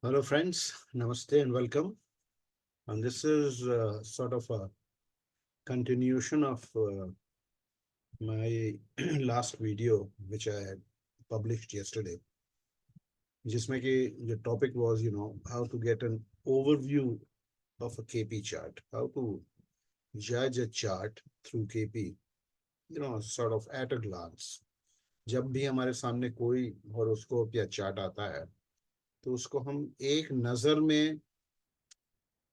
Hello, friends. Namaste and welcome. And this is sort of a continuation of my last video, which I had published yesterday. जिसमें कि the topic was, how to get an overview of a KP chart, how to judge a chart through KP, sort of at a glance. जब भी हमारे सामने कोई horoscope या chart आता है, तो उसको हम एक नजर में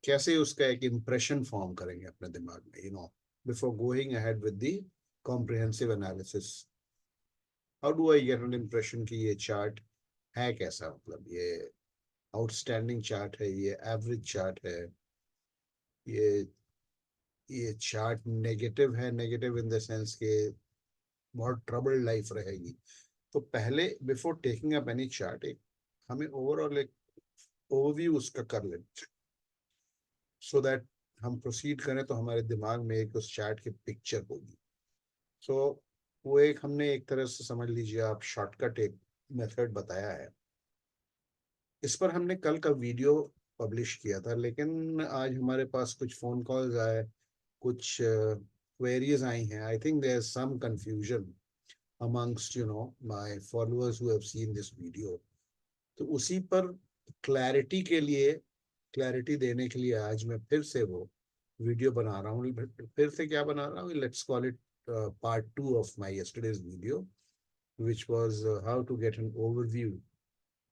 कैसे उसका एक इम्प्रेशन फॉर्म करेंगे अपने दिमाग में, before going ahead with the comprehensive analysis. How do I get an impression कि ये चार्ट है कैसा, मतलब ये आउटस्टैंडिंग चार्ट है, ये एवरेज चार्ट है, ये ये चार्ट नेगेटिव है, नेगेटिव इन द सेंस के बहुत ट्रबल्ड लाइफ रहेगी। तो पहले before taking up any chart एक हमें ओवरऑल एक ओवरव्यू उसका कर लेना, सो दैट हम प्रोसीड करें तो हमारे दिमाग में एक उस चार्ट की पिक्चर होगी। सो वो एक हमने एक तरह से समझ लीजिए आप शॉर्टकट एक मेथड बताया है। इस पर हमने कल का वीडियो पब्लिश किया था, लेकिन आज हमारे पास कुछ फोन कॉल्स आए, कुछ क्वेरीज आई हैं। I think there is some confusion amongst my followers who have seen this video। तो उसी पर क्लैरिटी के लिए, क्लैरिटी देने के लिए आज मैं फिर से वो वीडियो बना रहा हूँ। फिर से क्या बना रहा हूँ, let's call it part 2 of my yesterday's video, which was how to get an overview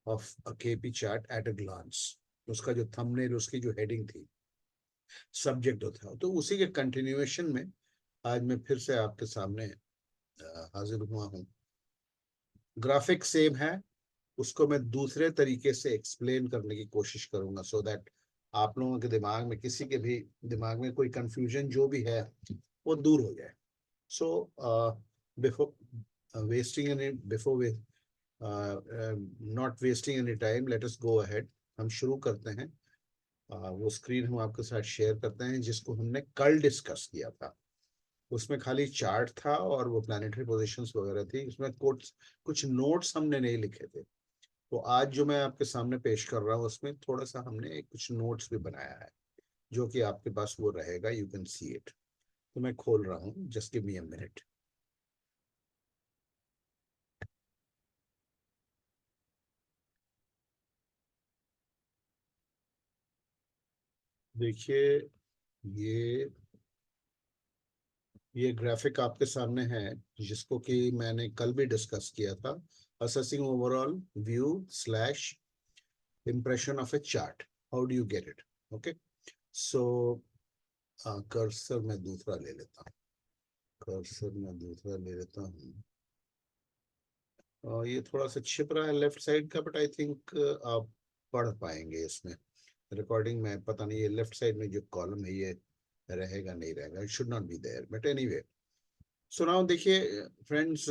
of a KP chart at a glance। उसका जो थंबनेल, उसकी जो हेडिंग थी, सब्जेक्ट होता है, तो उसी के कंटिन्यूएशन में आज मैं फिर से आपके सामने हाजिर हुआ हूँ। ग्राफिक सेम है, उसको मैं दूसरे तरीके से एक्सप्लेन करने की कोशिश करूंगा, सो दैट आप लोगों के दिमाग में, किसी के भी दिमाग में कोई कंफ्यूजन जो भी है वो दूर हो जाए। So before wasting any before not wasting any time, let us go ahead. हम शुरू करते हैं। वो स्क्रीन हम आपके साथ शेयर करते हैं जिसको हमने कल डिस्कस किया था। उसमें खाली चार्ट था और वो प्लानिटरी पोजीशंस वगैरह थी, उसमें कुछ नोट्स हमने नहीं लिखे थे। तो आज जो मैं आपके सामने पेश कर रहा हूँ उसमें थोड़ा सा हमने कुछ नोट्स भी बनाया है, जो कि आपके पास वो रहेगा, यू कैन सी इट। तो मैं खोल रहा हूँ, just give me a minute. देखिए, ये ये ग्राफिक आपके सामने है, जिसको कि मैंने कल भी डिस्कस किया था। Assessing overall view slash impression of A chart, how do you get it. Okay, so cursor मैं दूसरा ले लेता हूँ, कर्सर मैं दूसरा ले लेता हूँ। ये थोड़ा सा छिप रहा है लेफ्ट साइड का, बट आई थिंक आप पढ़ पाएंगे इसमें। रिकॉर्डिंग में पता नहीं, ये लेफ्ट साइड में जो कॉलम है ये रहेगा नहीं रहेगा, it should not be there, but anyway. So now देखिए फ्रेंड्स,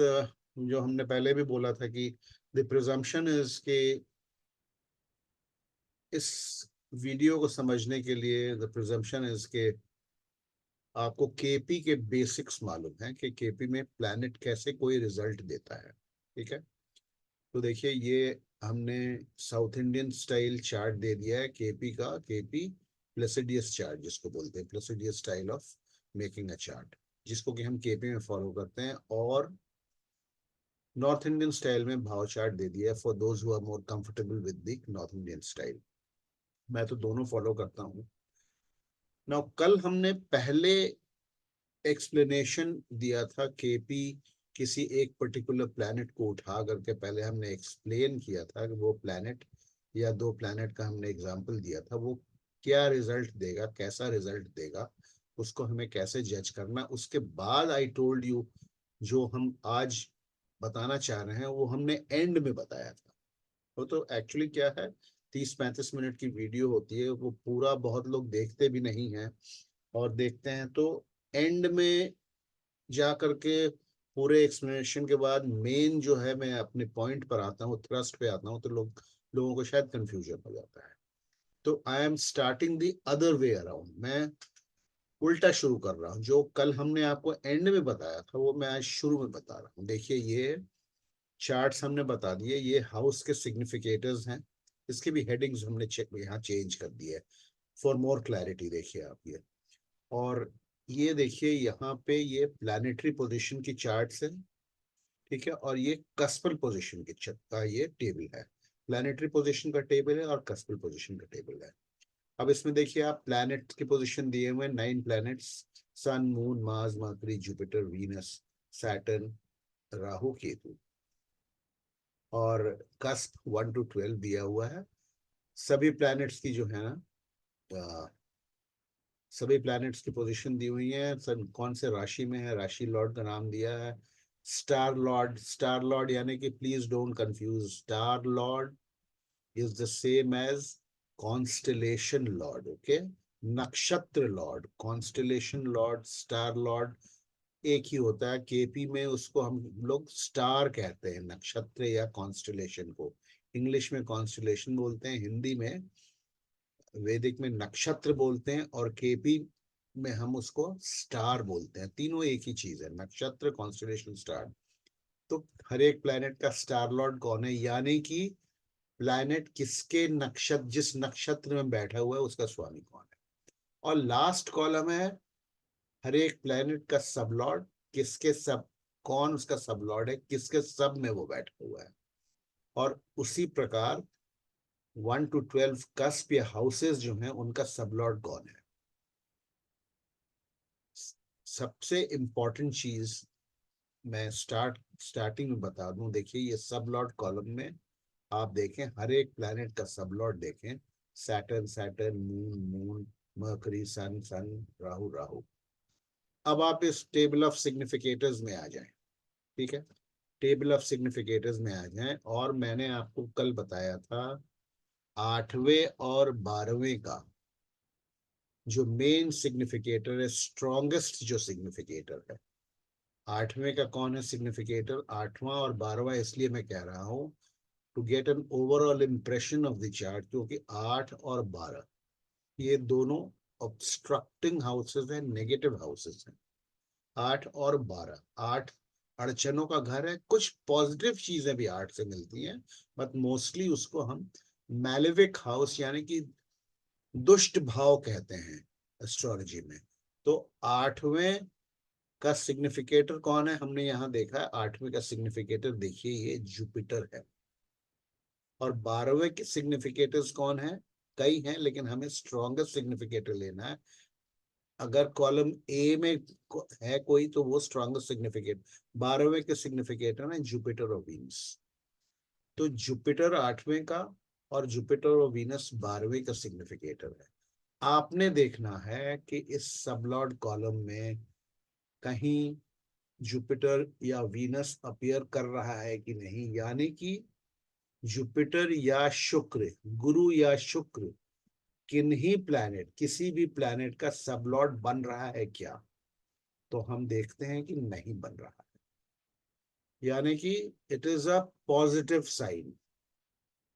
जो हमने पहले भी बोला था कि द प्रिजम्पशन इज के इस वीडियो को समझने के लिए, द प्रिजम्पशन इज के आपको केपी के बेसिक्स मालूम है कि केपी में प्लैनेट कैसे कोई रिजल्ट देता है। ठीक है, तो देखिए ये हमने साउथ इंडियन स्टाइल चार्ट दे दिया है केपी का, केपी प्लेसिडियस चार्ट जिसको बोलते हैं, Placidus style of making a chart, जिसको कि हम केपी में फॉलो करते हैं। और नॉर्थ इंडियन स्टाइल में भाव चार्ट दे दिया है for those who are more comfortable with the north Indian style. मैं तो दोनों फॉलो करता हूँ। नाउ कल हमने पहले एक्सप्लेनेशन दिया था केपी किसी एक पर्टिकुलर प्लैनेट को उठा करके, पहले हमने एक्सप्लेन किया था कि वो प्लैनेट या दो प्लैनेट का हमने एग्जांपल दिया था, वो क्या रिजल्ट देगा, कैसा रिजल्ट देगा, उसको हमें कैसे जज करना। उसके बाद आई टोल्ड यू, जो हम आज बताना चाह रहे हैं वो हमने एंड में बताया था। वो तो एक्चुअली क्या है, 30-35 मिनट की वीडियो होती है, वो पूरा बहुत लोग देखते भी नहीं हैं, और देखते हैं तो एंड में जा करके पूरे एक्सप्लेनेशन के बाद मेन जो है, मैं अपने पॉइंट पर आता हूँ, थ्रस्ट पे आता हूँ, तो लोगों को शायद कंफ्यूजन हो जाता है। तो I am starting the other way around, मैं उल्टा शुरू कर रहा हूँ। जो कल हमने आपको एंड में बताया था वो मैं आज शुरू में बता रहा हूँ। देखिए ये चार्ट्स हमने बता दिए, ये हाउस के सिग्निफिकेटर्स हैं, इसकी भी हेडिंग्स हमने यहाँ चेंज कर दी है फॉर मोर क्लैरिटी। देखिए आप ये, और ये देखिए यहाँ पे ये प्लानिटरी पोजीशन की चार्ट्स है, ठीक है, और ये कस्पल पोजीशन का ये टेबल है। प्लानिटरी पोजीशन का टेबल है और कस्पल पोजीशन का टेबल है। अब इसमें देखिए आप प्लैनेट की पोजीशन दिए हुए हैं, 9 planets, sun, moon, Mars, Mercury, Jupiter, Venus, Saturn, Rahu, Ketu, और कस्प 1 to 12 दिया हुआ है। सभी प्लैनेट्स की जो है ना, सभी प्लैनेट्स की पोजीशन दी हुई है, सन कौन से राशि में है, राशि लॉर्ड का नाम दिया है, स्टार लॉर्ड। स्टार लॉर्ड यानी कि please don't confuse, star Lord is the same as constellation lord, okay? नक्षत्र Lord, constellation Lord, star Lord एक ही होता है। केपी में उसको हम लोग स्टार कहते हैं, नक्षत्र या कॉन्स्टेलेशन को। इंग्लिश में कॉन्स्टेलेशन बोलते हैं, हिंदी में वैदिक में नक्षत्र बोलते हैं, और केपी में हम उसको स्टार बोलते हैं। तीनों एक ही चीज है, नक्षत्र, कॉन्स्टेलेशन, स्टार। तो हर एक प्लेनेट का स्टार लॉर्ड कौन है, यानी कि प्लैनेट किसके नक्षत्र, जिस नक्षत्र में बैठा हुआ है उसका स्वामी कौन है। और लास्ट कॉलम है हर एक प्लैनेट का सब लॉर्ड, किसके सब, कौन उसका सब लॉर्ड है, किसके सब में वो बैठा हुआ है। और उसी प्रकार 1 to 12 कस्प या हाउसेस जो हैं उनका सब लॉर्ड कौन है। सबसे इंपॉर्टेंट चीज मैं स्टार्टिंग में बता दूं, देखिए ये सब लॉर्ड कॉलम में आप देखें, हर एक प्लैनेट का सब लॉर्ड देखें, Saturn Saturn, moon moon, Mercury sun sun, Rahu Rahu. अब आप इस टेबल ऑफ सिग्निफिकेटर्स में आ जाएं, ठीक है, टेबल ऑफ सिग्निफिकेटर्स में आ जाएं। और मैंने आपको कल बताया था 8वें और 12वें का जो मेन सिग्निफिकेटर है, स्ट्रॉन्गेस्ट जो सिग्निफिकेटर है। 8वें का कौन है सिग्निफिकेटर, 8वां और 12वां इसलिए मैं कह रहा हूं to get an overall impression of the chart, क्योंकि 8 और 12 ये दोनों ऑब्स्ट्रक्टिंग हाउसेस हैं, नेगेटिव हाउसेस हैं। 8 और 12, 8 अड़चनों का घर है। कुछ पॉजिटिव चीजें भी 8 से मिलती हैं, बट मोस्टली उसको हम मैलेविक हाउस यानी कि दुष्ट भाव कहते हैं एस्ट्रोलॉजी में। तो 8वें का सिग्निफिकेटर कौन है, हमने यहाँ देखा है 8वें का सिग्निफिकेटर, देखिए ये जुपिटर है। और 12वें के सिग्निफिकेटर्स कौन है, कई हैं, लेकिन हमें स्ट्रॉन्गेस्ट सिग्निफिकेटर लेना है। अगर कॉलम ए में है कोई तो वो स्ट्रॉन्गेस्ट सिग्निफिकेट, 12वें के सिग्निफिकेटर है जुपिटर और वीनस। तो जुपिटर 8वें का और जुपिटर और वीनस 12वें का सिग्निफिकेटर है। आपने देखना है कि इस सबलॉर्ड कॉलम में कहीं जुपिटर या वीनस अपीयर कर रहा है कि नहीं, यानी कि जुपिटर या शुक्र, गुरु या शुक्र, किन्हीं प्लैनेट, किसी भी प्लैनेट का सबलॉर्ड बन रहा है क्या, तो हम देखते हैं कि नहीं बन रहा है, यानी कि it is a positive sign.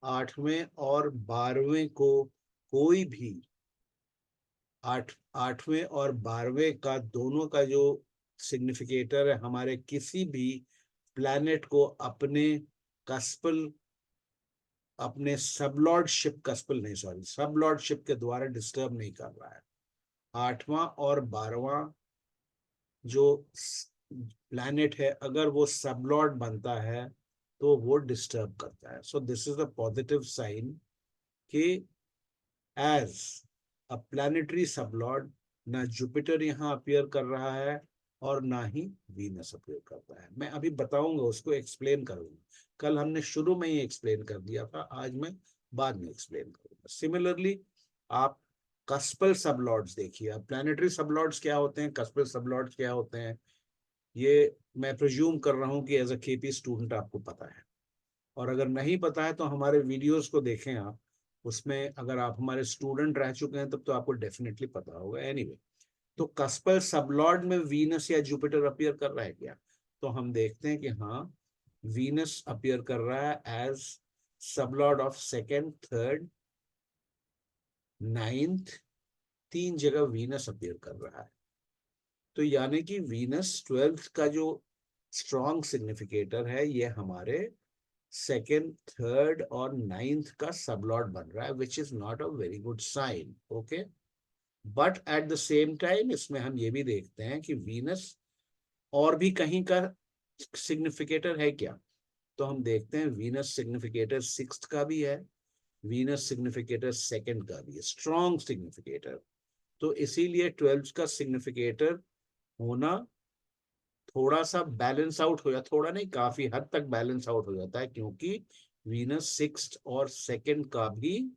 8वें और 12वें को कोई भी 8वें और 12वें का दोनों का जो सिग्निफिकेटर है हमारे किसी भी प्लैनेट को अपने कस्पल, अपने सबलॉर्डशिप, कस्पल नहीं सॉरी सबलॉर्डशिप के द्वारा डिस्टर्ब नहीं कर रहा है। 8वां और 12वां जो प्लैनेट है अगर वो सबलॉर्ड बनता है तो वो डिस्टर्ब करता है। So this is the positive sign कि एज अ प्लैनेटरी सबलॉर्ड ना जुपिटर यहाँ अपीयर कर रहा है और ना ही वीनस अपीयर करता है। मैं अभी बताऊंगा, उसको एक्सप्लेन करूंगा। कल हमने शुरू में ही एक्सप्लेन कर दिया था, आज मैं बाद में एक्सप्लेन करूंगा। सिमिलरली आप कस्पल सबलॉर्ड्स देखिए। अब प्लैनेटरी सबलॉर्ड्स क्या होते हैं, कस्पल सबलॉर्ड्स क्या होते हैं, ये मैं प्रिज्यूम कर रहा हूँ कि एज अ केपी स्टूडेंट आपको पता है, और अगर नहीं पता है तो हमारे वीडियोस को देखें आप, उसमें अगर आप हमारे स्टूडेंट रह चुके हैं तब तो आपको डेफिनेटली पता होगा। एनीवे, तो कस्पल सबलॉर्ड में वीनस या जुपिटर अपीयर कर रहा है क्या, तो हम देखते हैं कि हाँ, वीनस अपीयर कर रहा है as sublord of second, third, ninth, 3 जगह वीनस अपीयर कर रहा है। तो यानी कि वीनस 12th का जो स्ट्रॉन्ग सिग्निफिकेटर है ये हमारे सेकेंड, थर्ड और नाइन्थ का सबलॉट बन रहा है, which is not a very good sign. Okay, but at the same time इसमें हम ये भी देखते हैं कि वीनस और भी कहीं का सिग्निफिकेटर है क्या, तो हम देखते हैं वीनस सिग्निफिकेटर सिक्स्थ का भी है, वीनस सिग्निफिकेटर सेकंड का भी है, स्ट्रॉन्ग सिग्निफिकेटर। तो इसीलिए ट्वेल्थ का सिग्निफिकेटर होना थोड़ा सा बैलेंस आउट हो जाता, थोड़ा नहीं काफी हद तक बैलेंस आउट हो जाता है, क्योंकि वीनस सिक्स्थ और सेकंड का भी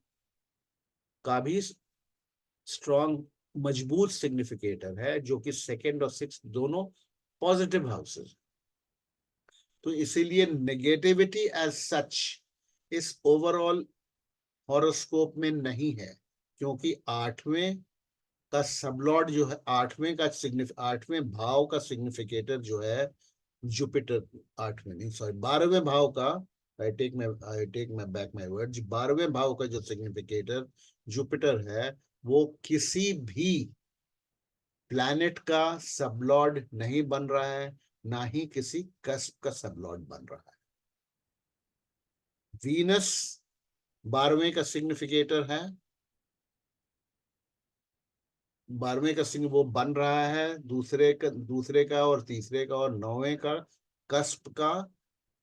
स्ट्रॉन्ग मजबूत सिग्निफिकेटर है, जो कि सेकंड और सिक्स दोनों पॉजिटिव हाउसेस। तो इसीलिए नेगेटिविटी एज सच इस ओवरऑल हॉरोस्कोप में नहीं है, क्योंकि आठवें का सबलॉर्ड जो है, आठवें भाव का सिग्निफिकेटर जो है जुपिटर, आठवें नहीं सॉरी 12वें भाव का, I take my back my word, 12वें भाव का जो सिग्निफिकेटर जुपिटर है, वो किसी भी प्लैनेट का सबलॉर्ड नहीं बन रहा है, ना ही किसी कस्प का सबलॉर्ड बन रहा है। वीनस 12वें का सिग्निफिकेटर है, 12वें का सिग्न वो बन रहा है दूसरे का और तीसरे का और 9वें का कस्प का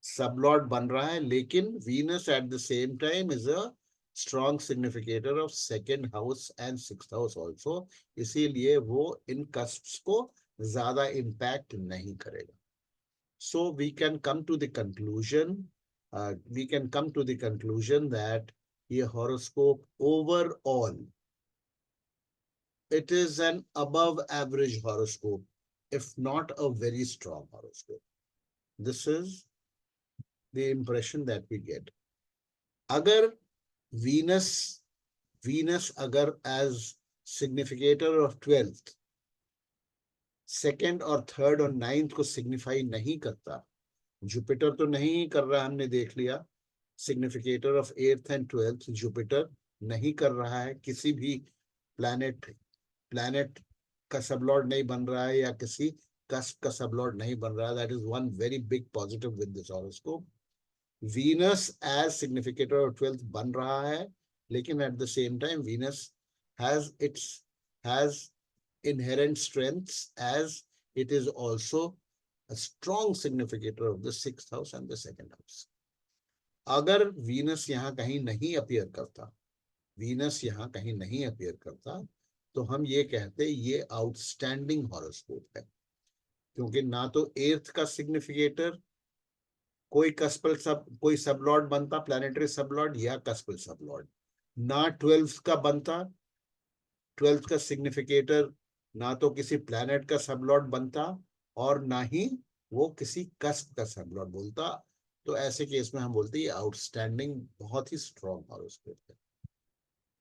सबलॉर्ड बन रहा है, लेकिन Venus at the same time is a strong significator of second house and sixth house also, इसीलिए वो इन कस्प्स को ज्यादा इम्पैक्ट नहीं करेगा। So we can come to the conclusion that ये horoscope overall it is an above average horoscope, if not a very strong horoscope. This is the impression that we get. अगर Venus Venus अगर as significator of twelfth second और third और ninth को signify नहीं करता, Jupiter तो नहीं कर रहा, हमने देख लिया significator of eighth and twelfth Jupiter नहीं कर रहा है, किसी भी प्लैनेट प्लैनेट का सबलॉर्ड नहीं बन रहा है या किसी कस्प का सबलॉर्ड नहीं बन रहा है, that is one very big positive with this horoscope. Venus as significator of twelfth बन रहा है, लेकिन at the same time Venus has inherent strengths as it is also a strong significator of the sixth house and the second house. अगर Venus यहाँ कहीं नहीं appear करता, Venus यहाँ कहीं नहीं अपीयर करता, तो हम ये कहते ये आउटस्टैंडिंग हॉरोस्कोप है, क्योंकि ना तो एर्थ का सिग्निफिकेटर कोई सबलॉर्ड बनता, प्लैनेटरी सबलॉर्ड या कस्पल सबलॉर्ड, ना ट्वेल्थ का बनता, ट्वेल्थ का सिग्निफिकेटर ना तो किसी प्लैनेट का सबलॉर्ड बनता और ना ही वो किसी कस्प का सबलॉर्ड बोलता। तो ऐसे केस में हम बोलते हैं आउटस्टैंडिंग बहुत ही स्ट्रॉन्ग हॉरोस्कोप है।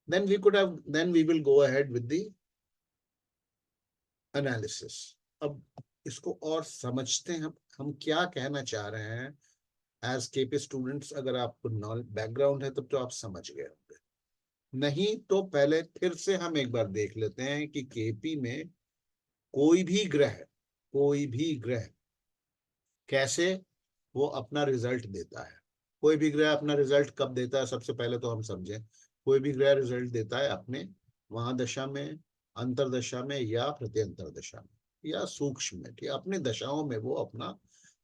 then we will go ahead with the analysis. अब इसको और समझते हैं हम क्या कहना चाह रहे हैं एज केपी स्टूडेंट्स। अगर आपको नॉलेज बैकग्राउंड है तब तो आप समझ गए होंगे, नहीं तो पहले फिर से हम एक बार देख लेते हैं कि केपी में कोई भी ग्रह कैसे वो अपना रिजल्ट देता है। कोई भी ग्रह अपना रिजल्ट कब देता है, सबसे पहले तो हम समझें, कोई भी ग्रह रिजल्ट देता है अपने महादशा में, अंतरदशा में या प्रत्यंतर दशा में या सूक्ष्म में, या अपने दशाओं में वो अपना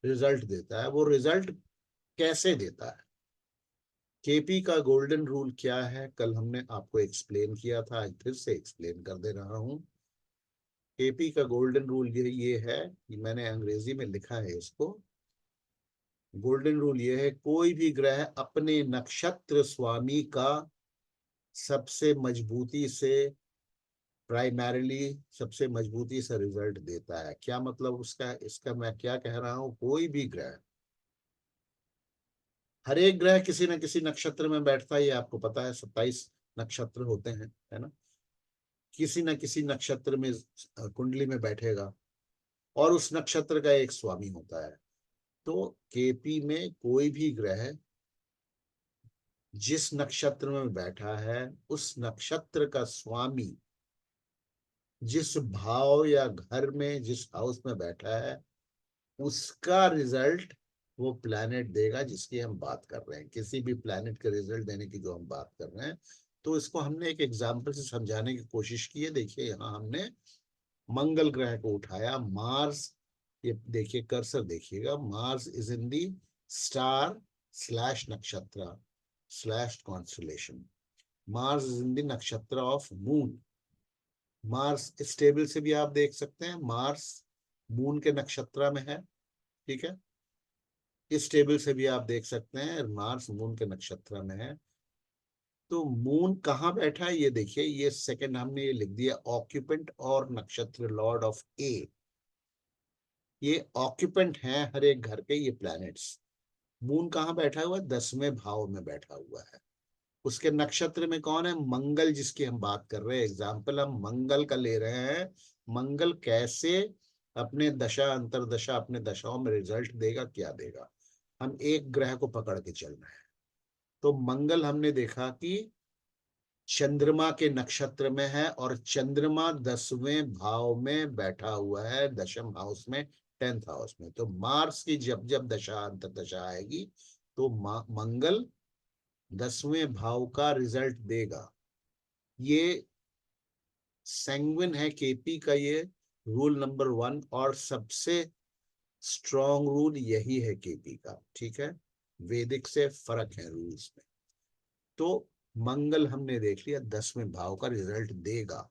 रिजल्ट देता है। वो रिजल्ट कैसे देता है, केपी का गोल्डन रूल क्या है, कल हमने आपको एक्सप्लेन किया था, आज फिर से एक्सप्लेन कर दे रहा हूं। केपी का गोल्डन रूल ये है कि मैंने अंग्रेजी में लिखा है इसको। गोल्डन रूल ये है, कोई भी ग्रह अपने नक्षत्र स्वामी का सबसे मजबूती से प्राइमरीली सबसे मजबूती से रिजल्ट देता है। क्या मतलब उसका, इसका मैं क्या कह रहा हूं, कोई भी ग्रह, हर एक ग्रह किसी न किसी नक्षत्र में बैठता है, ये आपको पता है, 27 नक्षत्र होते हैं, है ना। किसी न किसी नक्षत्र में कुंडली में बैठेगा और उस नक्षत्र का एक स्वामी होता है। तो केपी में कोई भी ग्रह जिस नक्षत्र में बैठा है, उस नक्षत्र का स्वामी जिस भाव या घर में जिस हाउस में बैठा है, उसका रिजल्ट वो प्लैनेट देगा जिसकी हम बात कर रहे हैं, किसी भी प्लैनेट के रिजल्ट देने की जो हम बात कर रहे हैं। तो इसको हमने एक एग्जाम्पल से समझाने की कोशिश की है। देखिए यहाँ हमने मंगल ग्रह को उठाया, मार्स, ये देखिए कर्सर देखिएगा, Mars is in the star slash nakshatra slash constellation, Mars is in the nakshatra of moon. Mars इस टेबल से भी आप देख सकते हैं, मार्स मून के नक्षत्र में है, ठीक है। इस टेबल से भी आप देख सकते हैं मार्स मून के नक्षत्र में है। तो मून कहाँ बैठा है ये देखिए, ये सेकंड हमने ये लिख दिया ऑक्यूपेंट और नक्षत्र लॉर्ड ऑफ ए। ये ऑक्यूपेंट है हर एक घर के ये प्लैनेट्स। मून कहाँ बैठा हुआ है, 10वें भाव में बैठा हुआ है। उसके नक्षत्र में कौन है, मंगल, जिसकी हम बात कर रहे हैं। एग्जाम्पल हम मंगल का ले रहे हैं। मंगल कैसे अपने दशा अंतरदशा अपने दशाओं में रिजल्ट देगा, क्या देगा, हम एक ग्रह को पकड़ के चल रहे हैं। तो मंगल हमने देखा कि चंद्रमा के नक्षत्र में है और चंद्रमा 10वें भाव में बैठा हुआ है, दशम हाउस में, 10th हाउस में। तो मार्स की जब जब दशा अंतरदशा आएगी तो मंगल 10वें भाव का रिजल्ट देगा। ये सैंग्विन है केपी का, ये रूल नंबर 1 और सबसे स्ट्रॉन्ग रूल यही है केपी का, ठीक है। वैदिक से फर्क है रूल्स में। तो मंगल हमने देख लिया 10वें भाव का रिजल्ट देगा,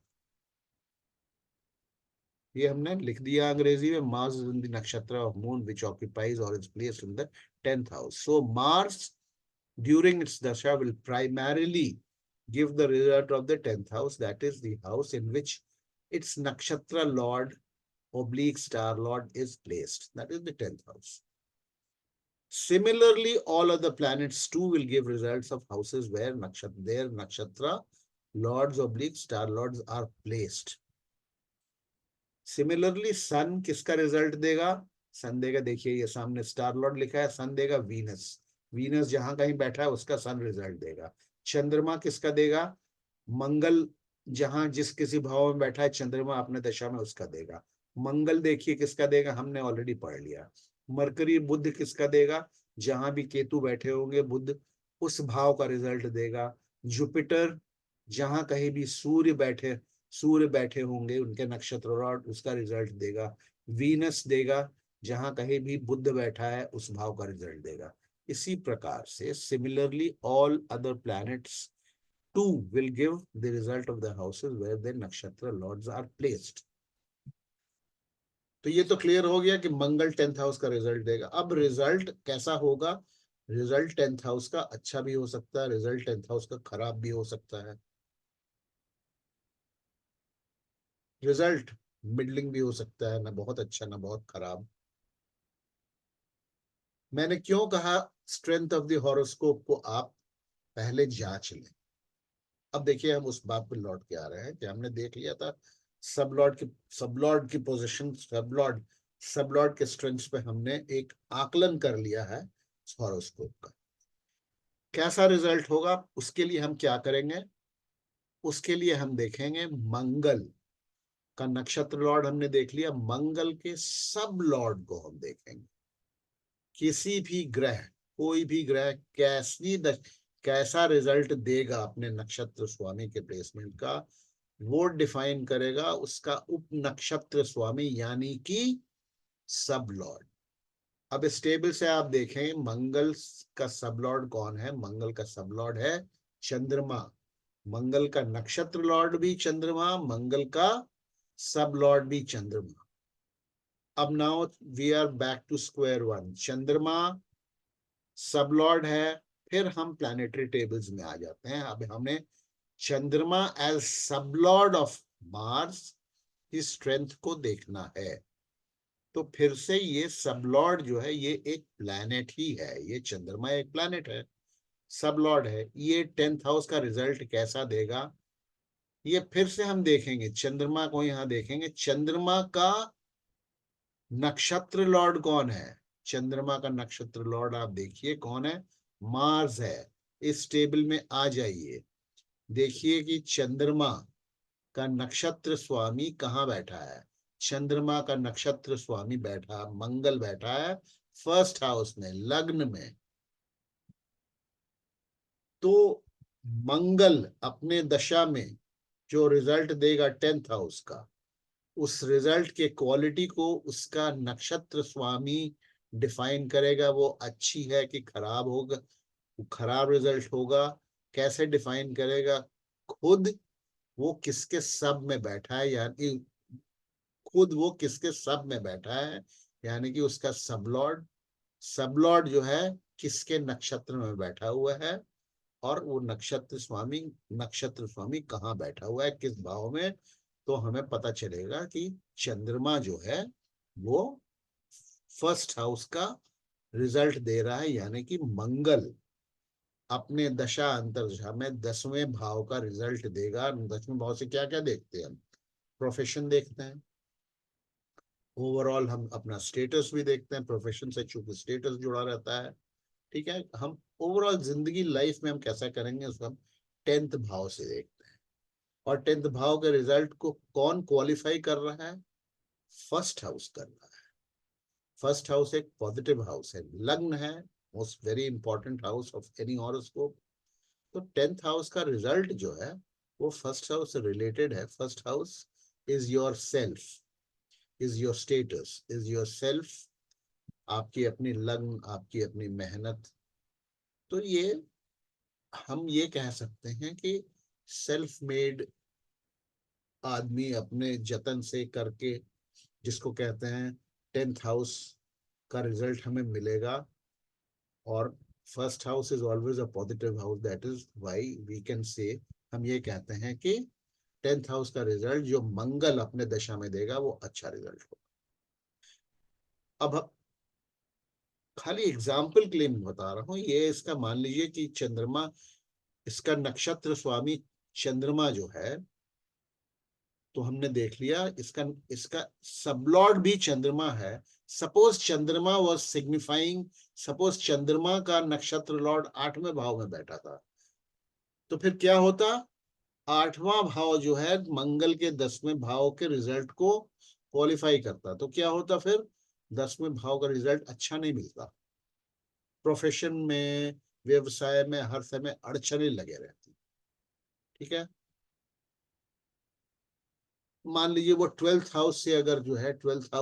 ये हमने लिख दिया अंग्रेजी में। मार्स इज इन द नक्षत्र ऑफ मून विच ऑक्यूपाइज और is placed in the 10th house. So Mars during its dasha will primarily give the result of the 10th house, that is the house in which its nakshatra lord oblique star lord is placed, that is the 10th house. Similarly, all other planets too will give results of houses where their nakshatra lords oblique star lords are placed. Similarly sun किसका result देगा, सन देगा, देखिए ये सामने star Lord लिखा है, सन देगा Venus, Venus जहां कहीं बैठा है उसका सन रिजल्ट देगा। चंद्रमा किसका देगा, मंगल जहां जिस किसी भाव में बैठा है चंद्रमा अपने दशा में उसका देगा। मंगल देखिए किसका देगा, हमने ऑलरेडी पढ़ लिया। मरकरी बुध किसका देगा, जहां भी केतु बैठे होंगे बुध उस भाव का रिजल्ट देगा। जुपिटर जहां कहीं भी सूर्य बैठे होंगे उनके नक्षत्र और उसका रिजल्ट देगा। वीनस देगा जहां कहीं भी बुध बैठा है उस भाव का रिजल्ट देगा। इसी प्रकार से similarly all other planets too will give the result of the houses where the nakshatra lords are placed. तो ये तो क्लियर हो गया कि मंगल 10th हाउस का रिजल्ट देगा। अब रिजल्ट कैसा होगा, रिजल्ट 10th हाउस का अच्छा भी हो सकता है, रिजल्ट 10th हाउस का खराब भी हो सकता है, रिजल्ट मिडलिंग भी हो सकता है, ना बहुत अच्छा ना बहुत खराब। मैंने क्यों कहा स्ट्रेंथ ऑफ द हॉरोस्कोप को आप पहले जांच लें। अब देखिए हम उस बात पर लौट के आ रहे हैं कि हमने देख लिया था सबलॉर्ड की पोजीशन, सबलॉर्ड के स्ट्रेंथ्स पे हमने एक आकलन कर लिया है हॉरोस्कोप का। कैसा रिजल्ट होगा उसके लिए हम क्या करेंगे, उसके लिए हम देखेंगे मंगल का नक्षत्र लॉर्ड हमने देख लिया, मंगल के सब लॉर्ड को हम देखेंगे। किसी भी ग्रह, कोई भी ग्रह कैसा रिजल्ट देगा अपने नक्षत्र स्वामी के प्लेसमेंट का, वो डिफाइन करेगा उसका उप नक्षत्र स्वामी यानी कि सब लॉर्ड। अब इस टेबल से आप देखें मंगल का सब लॉर्ड कौन है, मंगल का सब लॉर्ड है चंद्रमा। मंगल का नक्षत्र लॉर्ड भी चंद्रमा, मंगल का सब लॉर्ड भी चंद्रमा। अब now we are back to square one, चंद्रमा सब लॉर्ड है। फिर हम प्लैनेटरी टेबल्स में आ जाते हैं। अब हमें चंद्रमा as sublord of Mars की स्ट्रेंथ को देखना है। तो फिर से ये सब लॉर्ड जो है ये एक प्लैनेट ही है, ये चंद्रमा एक प्लैनेट है, सब लॉर्ड है। ये 10th हाउस का रिजल्ट कैसा देगा ये फिर से हम देखेंगे, चंद्रमा को यहां देखेंगे। चंद्रमा का नक्षत्र लॉर्ड कौन है, चंद्रमा का नक्षत्र लॉर्ड आप देखिए कौन है, मार्स है। इस टेबल में आ जाइए, देखिए कि चंद्रमा का नक्षत्र स्वामी कहाँ बैठा है। चंद्रमा का नक्षत्र स्वामी बैठा, मंगल बैठा है फर्स्ट हाउस में, लग्न में, तो मंगल अपने दशा में जो रिजल्ट देगा 10th हाउस का, उस रिजल्ट के क्वालिटी को उसका नक्षत्र स्वामी डिफाइन करेगा। वो अच्छी है कि खराब होगा, खराब रिजल्ट होगा, कैसे डिफाइन करेगा? खुद वो किसके सब में बैठा है, यानी खुद वो किसके सब में बैठा है, यानी कि उसका सबलॉर्ड, सबलॉर्ड जो है किसके नक्षत्र में बैठा हुआ है, और वो नक्षत्र स्वामी कहाँ बैठा हुआ है, किस भाव में। तो हमें पता चलेगा कि चंद्रमा जो है वो फर्स्ट हाउस का रिजल्ट दे रहा है, यानी कि मंगल अपने दशा अंतर्दशा में 10वें भाव का रिजल्ट देगा। 10वें भाव से क्या क्या देखते हैं हम? प्रोफेशन देखते हैं, ओवरऑल हम अपना स्टेटस भी देखते हैं, प्रोफेशन से चूंकि स्टेटस जुड़ा रहता है। ठीक है, हम ओवरऑल जिंदगी लाइफ में हम कैसा करेंगे उसको हम 10th भाव से देखते हैं। और 10th भाव के रिजल्ट को कौन क्वालिफाई कर रहा है? फर्स्ट हाउस कर रहा है। फर्स्ट हाउस एक पॉजिटिव हाउस है, लग्न है, most very important house of any horoscope. तो 10th हाउस का रिजल्ट जो है वो फर्स्ट हाउस से रिलेटेड है। First house is your self, is your status, is your self, आपकी अपनी लगन, आपकी अपनी मेहनत। तो ये हम ये कह सकते हैं कि सेल्फ मेड आदमी अपने जतन से करके, जिसको कहते हैं 10th हाउस का रिजल्ट हमें मिलेगा। और first house is always a positive house, that is why we can say, हम ये कहते हैं कि 10th हाउस का रिजल्ट जो मंगल अपने दशा में देगा वो अच्छा रिजल्ट होगा। अब खाली एग्जाम्पल के लिए मैं बता रहा हूँ, ये इसका मान लीजिए कि चंद्रमा, इसका नक्षत्र स्वामी चंद्रमा जो है, तो हमने देख लिया इसका इसका सबलॉर्ड भी चंद्रमा है। सपोज चंद्रमा वॉज सिग्निफाइंग, सपोज चंद्रमा का नक्षत्र लॉर्ड 8वें भाव में बैठा था, तो फिर क्या होता? 8वां भाव जो है मंगल के 10वें भाव के रिजल्ट को क्वालिफाई करता, तो क्या होता फिर? 10वें भाव का रिजल्ट अच्छा नहीं मिलता, प्रोफेशन में, व्यवसाय में हर समय अड़चने लगे रहती। ठीक है, मान लीजिए वो 12th हाउस से अगर जो है 12th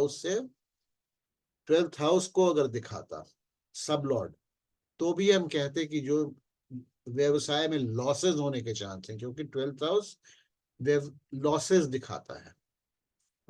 हाउस को अगर दिखाता सब लॉर्ड, तो भी हम कहते कि जो व्यवसाय में लॉसेस होने के चांस हैं, क्योंकि 12th हाउस लॉसेस दिखाता है।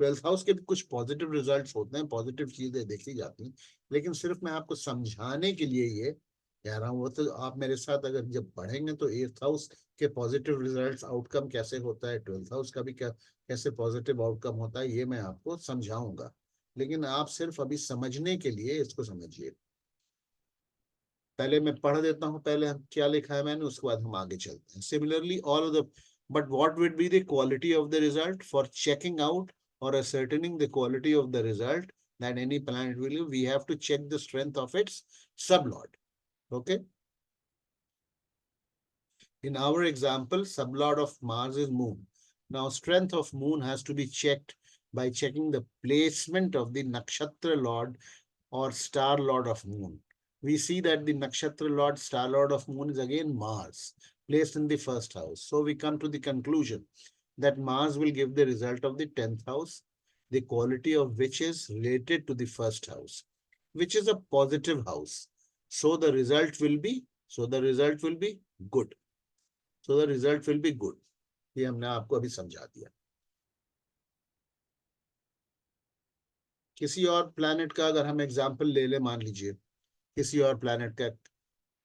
12th हाउस के भी कुछ पॉजिटिव रिजल्ट्स होते हैं, पॉजिटिव चीजें देखी जाती हैं, लेकिन सिर्फ मैं आपको समझाने के लिए ये कह रहा हूँ। वो तो आप मेरे साथ अगर जब पढ़ेंगे तो 8th हाउस के पॉजिटिव रिजल्ट्स आउटकम कैसे होता है, 12th हाउस का भी क्या कैसे पॉजिटिव आउटकम होता है, ये मैं आपको समझाऊंगा। लेकिन आप सिर्फ अभी समझने के लिए इसको समझिए। पहले मैं पढ़ देता हूँ, पहले हम क्या लिखा है मैंने, उसके बाद हम आगे चलते हैं। Similarly all of the, but what would be the quality of the result for checking out or ascertaining the quality of the result that any planet will give, we have to check the strength of its sublord. Okay, in our example, sublord of Mars is Moon. Now strength of Moon has to be checked by checking the placement of the nakshatra lord or star lord of Moon. We see that the nakshatra lord, star lord of Moon is again Mars, placed in the first house. So we come to the conclusion that Mars will give the result of the 10th house, the quality of which is related to the first house, which is a positive house. So the result will be, good. So the result will be good. ये हमने आपको अभी समझा दिया। किसी और planet का अगर हम एग्जाम्पल ले ले, मान लीजिए किसी और प्लैनेट का,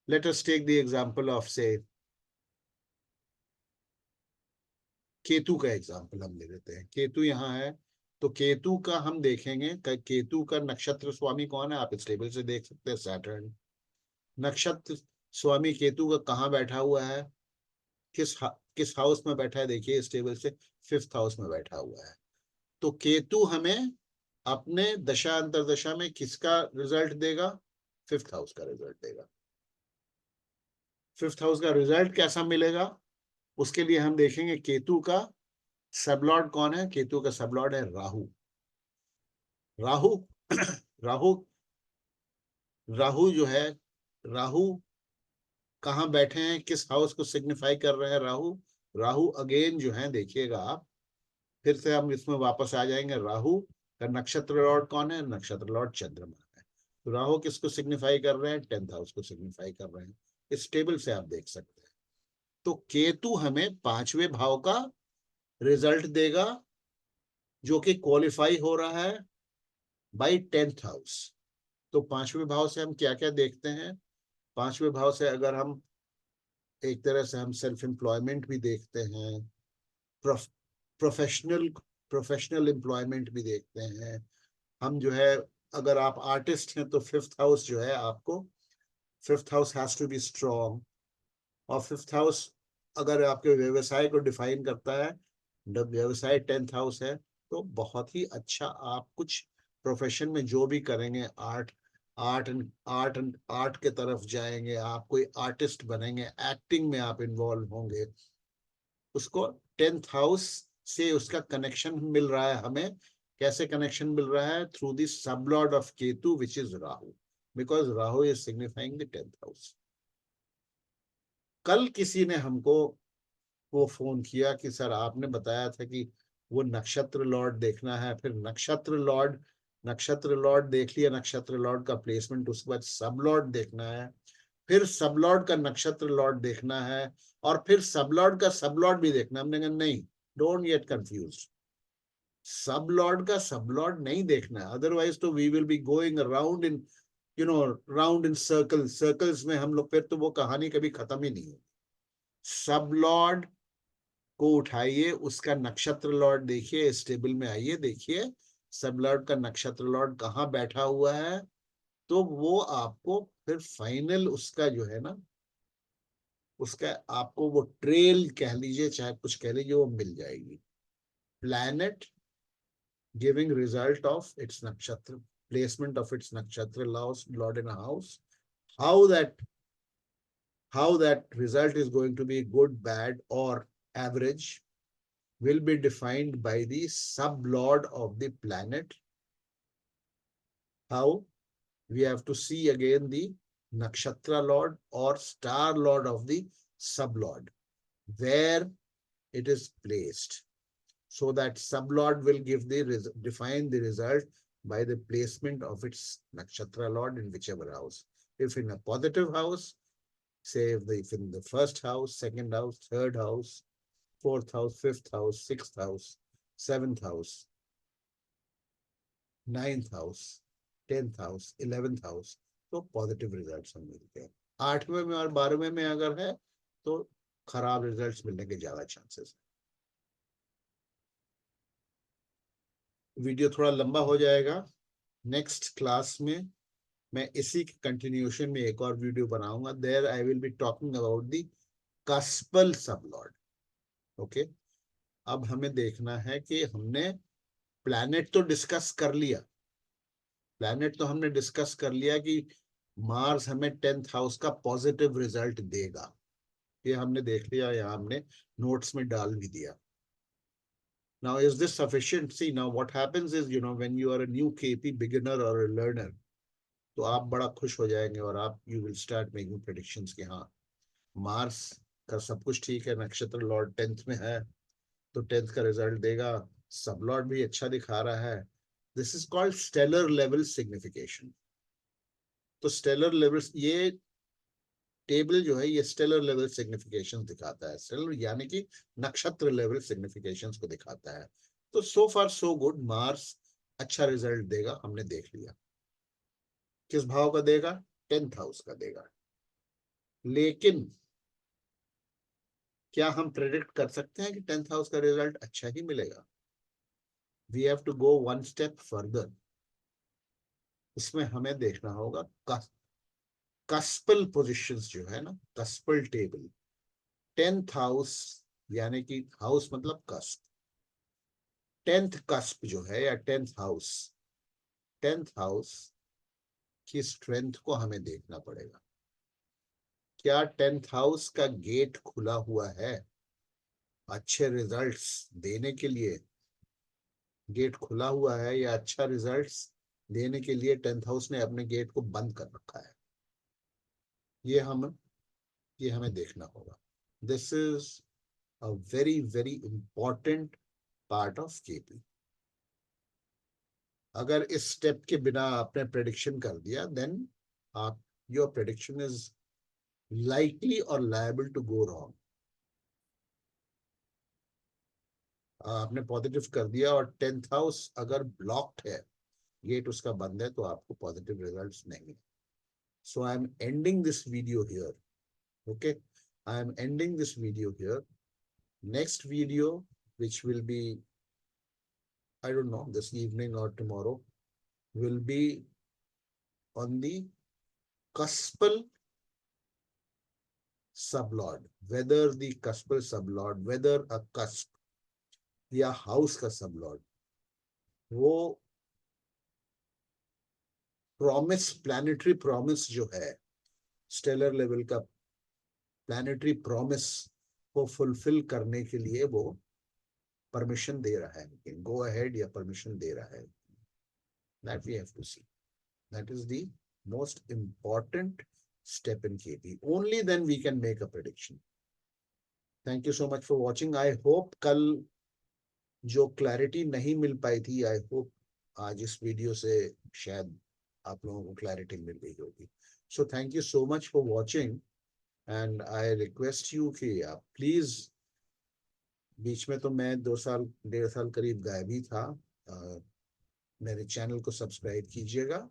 let us take the example of say Ketu का एग्जाम्पल हम ले लेते हैं। केतु यहाँ है, तो केतु का हम देखेंगे, केतु का नक्षत्र स्वामी कौन है? आप इस टेबल से देख सकते हैं, सैटर्न। नक्षत्र स्वामी केतु का कहाँ बैठा हुआ है, किस हाउस में बैठा है? देखिए इस टेबल से 5th हाउस में बैठा हुआ है। तो केतु हमें अपने दशा अंतरदशा में किसका रिजल्ट देगा? 5th हाउस का रिजल्ट देगा। 5th हाउस का रिजल्ट कैसा मिलेगा? उसके लिए हम देखेंगे केतु का सबलॉर्ड कौन है। केतु का सबलॉर्ड है राहु। राहु राहु राहु जो है, राहु कहाँ बैठे हैं, किस हाउस को सिग्निफाई कर रहे हैं राहु? राहु अगेन जो है, देखिएगा आप, फिर से हम इसमें वापस आ जाएंगे। राहु का नक्षत्र लॉर्ड कौन है? नक्षत्र लॉर्ड चंद्रमा है। तो राहु किसको सिग्निफाई कर रहे हैं? 10th हाउस को सिग्निफाई कर रहे हैं। इस टेबल से आप देख सकते हैं। तो केतु हमें पांचवें भाव का रिजल्ट देगा, जो कि क्वालिफाई हो रहा है बाई 10th हाउस। तो पांचवें भाव से हम क्या क्या देखते हैं? पांचवें भाव से अगर हम एक तरह से हम सेल्फ एम्प्लॉयमेंट भी देखते हैं, प्रोफेशनल प्रोफेशनल एम्प्लॉयमेंट भी देखते हैं। हम जो है, अगर आप आर्टिस्ट हैं तो फिफ्थ हाउस जो है आपको, fifth house has to be strong. और फिफ्थ हाउस अगर आपके व्यवसाय को डिफाइन करता है, जब व्यवसाय 10th हाउस है, तो बहुत ही अच्छा आप कुछ प्रोफेशन में जो भी करेंगे, आर्ट आर्ट के तरफ जाएंगे, आप कोई आर्टिस्ट बनेंगे, एक्टिंग में आप इन्वॉल्व होंगे, उसको 10th हाउस से उसका कनेक्शन मिल रहा है हमें। कैसे कनेक्शन मिल रहा है? Through the sub Lord of Ketu which is Rahu, because Rahu is signifying the 10th house. कल किसी ने हमको वो फोन किया कि सर आपने बताया था कि वो नक्षत्र लॉर्ड देखना है, फिर नक्षत्र लॉर्ड देख लिया, नक्षत्र लॉर्ड का प्लेसमेंट, उसके बाद सब लॉर्ड देखना है, फिर सब लॉर्ड का नक्षत्र लॉर्ड देखना है, और फिर सब लॉर्ड का सब लॉर्ड भी देखना। हमने कहा नहीं, don't get confuse, sublord का सब लॉर्ड नहीं देखना है, अदरवाइज तो we will be going around in, round in circles में हम लोग, फिर तो वो कहानी कभी खत्म ही नहीं होगी। सब लॉर्ड को उठाइए, उसका नक्षत्र लॉर्ड देखिए, इस टेबल में आइए, देखिए सब लॉर्ड का नक्षत्र लॉर्ड कहाँ बैठा हुआ है। तो वो आपको फिर फाइनल उसका जो है ना, उसका आपको वो ट्रेल कह लीजिए, चाहे कुछ कह लीजिए, वो मिल जाएगी। Planet giving result of its नक्षत्र, placement of its nakshatra lord in a house, how that how that result is going to be good, bad, or average will be defined by the sublord of the planet. How? We have to see again the nakshatra lord or star lord of the sublord, where it is placed. So that sublord will define the result by the placement of its nakshatra lord in whichever house. If in a positive house, say if in the first house, second house, third house, fourth house, fifth house, sixth house, seventh house, ninth house, 10th house, 11th house, तो positive results हम मिलते हैं। 8वें में और 12वें में अगर है तो खराब रिजल्ट्स मिलने के ज्यादा चांसेस है। वीडियो थोड़ा लंबा हो जाएगा, नेक्स्ट क्लास में मैं इसी के कंटिन्यूशन में एक और वीडियो बनाऊंगा। There I will be talking about the cuspal sublord. Okay, अब हमें देखना है कि हमने प्लैनेट तो डिस्कस कर लिया, प्लैनेट तो हमने डिस्कस कर लिया कि मार्स हमें 10th हाउस का पॉजिटिव रिजल्ट देगा, ये हमने देख लिया, यहाँ हमने नोट्स में डाल भी दिया। Now, is this sufficient? See, now what happens is, when you are a new KP beginner or a learner, तो आप बड़ा खुश हो जाएंगे और आप you will start making predictions कि हाँ, मार्स का सब कुछ ठीक है, नक्षत्र लॉर्ड 10th में है, तो 10th का रिजल्ट देगा, सब लॉर्ड भी अच्छा दिखा रहा है। This is called stellar level signification. तो स्टेलर लेवल्स, ये टेबल जो है ये स्टेलर लेवल सिग्निफिकेशन दिखाता है, स्टेलर यानी कि नक्षत्र लेवल सिग्निफिकेशंस को दिखाता है। तो सो फार सो गुड, मार्स अच्छा रिजल्ट देगा, हमने देख लिया। किस भाव का देगा? 10th हाउस का देगा। लेकिन क्या हम प्रेडिक्ट कर सकते हैं कि 10th हाउस का रिजल्ट अच्छा ही मिलेगा? We have to go one step further. इसमें हमें देखना होगा कस्पल पोजिशंस जो है ना, कस्पल टेबल, 10th हाउस यानी कि हाउस मतलब कस्प, 10th कस्प जो है या 10th हाउस, 10th हाउस की स्ट्रेंथ को हमें देखना पड़ेगा। क्या 10th हाउस का गेट खुला हुआ है अच्छे रिजल्ट्स देने के लिए? गेट खुला हुआ है या अच्छा रिजल्ट्स देने के लिए 10th हाउस ने अपने गेट को बंद कर रखा है। ये हम ये हमें देखना होगा। This is a very very important part of KP. अगर इस स्टेप के बिना आपने प्रेडिक्शन कर दिया, देन आप your prediction is likely or liable to go wrong। आपने पॉजिटिव कर दिया और 10th हाउस अगर ब्लॉक्ड है, गेट उसका बंद है, तो आपको पॉजिटिव रिजल्ट्स नहीं। So I am ending this video here. Okay, I am ending this video here. Next video which will be, I don't know, this evening or tomorrow, will be on the cuspal sublord, whether the cuspal sublord, whether a cusp या house का sublord वो promise, planetary promise जो है, stellar level का planetary promise को fulfil करने के लिए वो परमिशन दे रहा है, गो अहेड या परमिशन दे रहा है। That we have to see. That is the most important step in KP. Only then we can make a prediction. Thank you so much for watching. I hope कल जो clarity नहीं मिल पाई थी, I hope आज इस video से शायद आप लोगों को क्लैरिटी मिल गई होगी। So thank you so much for watching and I request you कि आप प्लीज, बीच में तो मैं 2 साल 1.5 साल करीब गायब ही था, मेरे चैनल को सब्सक्राइब कीजिएगा,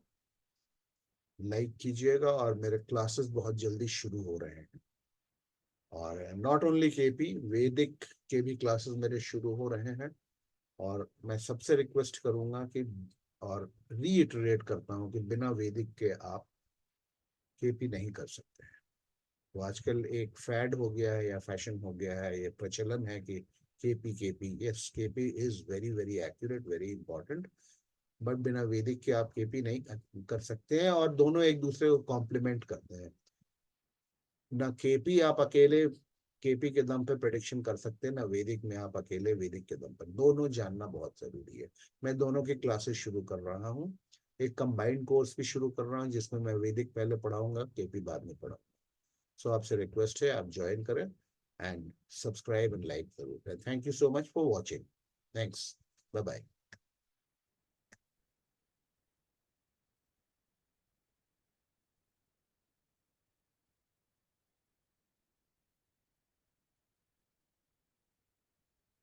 लाइक कीजिएगा, और मेरे क्लासेस बहुत जल्दी शुरू हो रहे हैं। और नॉट ओनली केपी, वैदिक के भी क्लासेस मेरे शुरू हो रहे हैं। और मैं सबसे रिक्वेस्ट करूंगा कि, और रीइटरेट करता हूं कि बिना वैदिक के आप केपी नहीं कर सकते हैं। तो आजकल एक फैड हो गया है या फैशन हो गया है, ये प्रचलन है कि KP KP. Yes, KP is very very accurate, very important, but बिना वैदिक के आप केपी नहीं कर सकते हैं। और दोनों एक दूसरे को कॉम्प्लीमेंट करते हैं। ना केपी आप अकेले केपी के दम पे प्रेडिक्शन कर सकते हैं, ना वैदिक में आप अकेले वैदिक के दम पर। दोनों जानना बहुत जरूरी है। मैं दोनों की क्लासेस शुरू कर रहा हूँ, एक कंबाइंड कोर्स भी शुरू कर रहा हूँ जिसमें मैं वैदिक पहले पढ़ाऊंगा, केपी बाद में पढ़ाऊंगा। सो आपसे रिक्वेस्ट है आप ज्वाइन करें एंड सब्सक्राइब एंड लाइक जरूर करें। Thank you so much for watching. Thanks, bye bye.